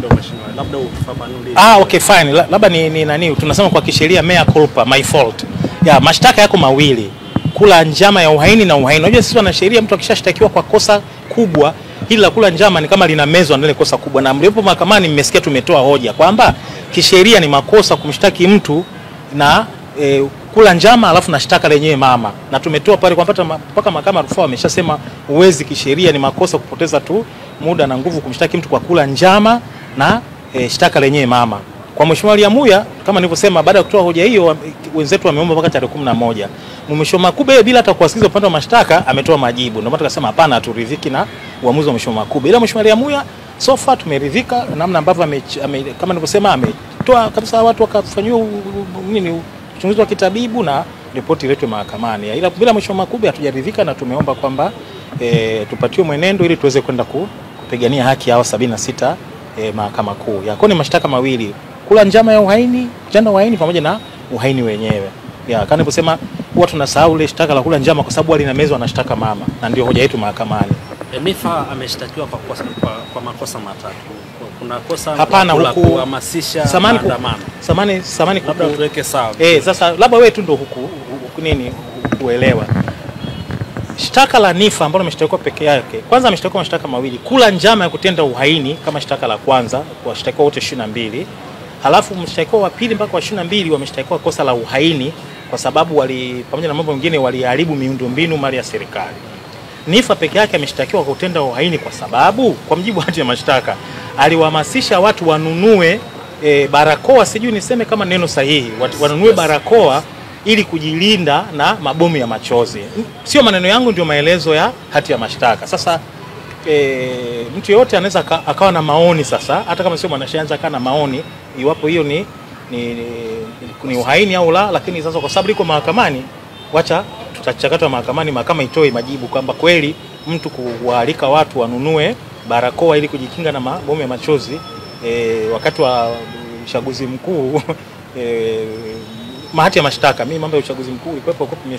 bado mheshimiwa, labda ufafanulie. Okay fine. Labda ni nani tunasema kwa kisheria mea culpa, my fault. Ya mashtaka yako mawili. Kula njama ya uhaini na uhaini. Unajua sisi wanasheria mtu akishashtakiwa kwa kosa kubwa, hili la kula njama ni kama linamezwa na ile kosa kubwa. Na mlipo mahakamani mmesikia tumetoa hoja kwamba kisheria ni makosa kumshtaki mtu na kula njama alafu na shtaka lenyewe mama. Na tumetoa pale kwa mpaka mahakama rufaa wameshasema uwezi kisheria ni makosa kupoteza tu muda na nguvu kumshtaki mtu kwa kula njama na shtaka lenyewe mama. Kwa Mheshimiwa Lyamuya kama nilivyosema, baada ya kutoa hoja hiyo wenzetu wameomba mpaka tarehe 11. Mheshimiwa Makube bila hata kuwasikiliza upande wa mashtaka ametoa majibu. Ndio maana tukasema hapana, haturidhiki na uamuzi wa Mheshimiwa Makube. Ila Mheshimiwa Lyamuya so far tumeridhika namna ambavyo kama nilivyosema ametoa kabisa watu wakafanywa uchunguzi wa kitabibu na ripoti iletwe mahakamani. Ila bila Mheshimiwa Makube hatujaridhika na tumeomba kwamba tupatiwe mwenendo ili tuweze kwenda kupigania haki yao 76 mahakama kuu. Yako ni mashtaka mawili. Kula njama ya uhaini, kutenda uhaini pamoja na uhaini wenyewe. Kama nilivyosema huwa tunasahau ile shtaka la kula njama kwa sababu alinamezwa na shtaka mama na ndio hoja yetu mahakamani. Nifa ameshtakiwa kwa makosa matatu. Kuna kosa la kuhamasisha maandamano. Samani labda tuweke sawa. Sasa labda wewe tu ndio kuelewa. Shtaka la Nifa ambalo ameshtakiwa peke yake. Kwanza ameshtakiwa mashtaka mawili. Kula njama ya kutenda uhaini kama shtaka la kwanza kwa washtakiwa wote 22. Halafu mshtakiwa wa pili mpaka wa 22 wameshtakiwa kosa la uhaini kwa sababu pamoja na mambo mengine waliharibu miundombinu mali ya serikali. Nifa peke yake ameshtakiwa kwa kutenda uhaini kwa sababu kwa mjibu wa hati ya mashtaka aliwahamasisha watu wanunue barakoa, sijui niseme kama neno sahihi, wanunue barakoa ili kujilinda na mabomu ya machozi. Sio maneno yangu, ndio maelezo ya hati ya mashtaka. Sasa mtu yote anaweza akawa na maoni sasa, hata kama sio mwanasheria akawa na maoni iwapo hiyo ni uhaini au la, lakini sasa kwa sababu liko mahakamani, wacha tutachakata mahakamani, mahakama itoe majibu kwamba kweli mtu kuwaalika watu wanunue barakoa ili kujikinga na mabomu ya machozi wakati wa uchaguzi mkuu mahati ya mashtaka. Mimi mambo ya uchaguzi mkuu ilikuwepo kwa mimi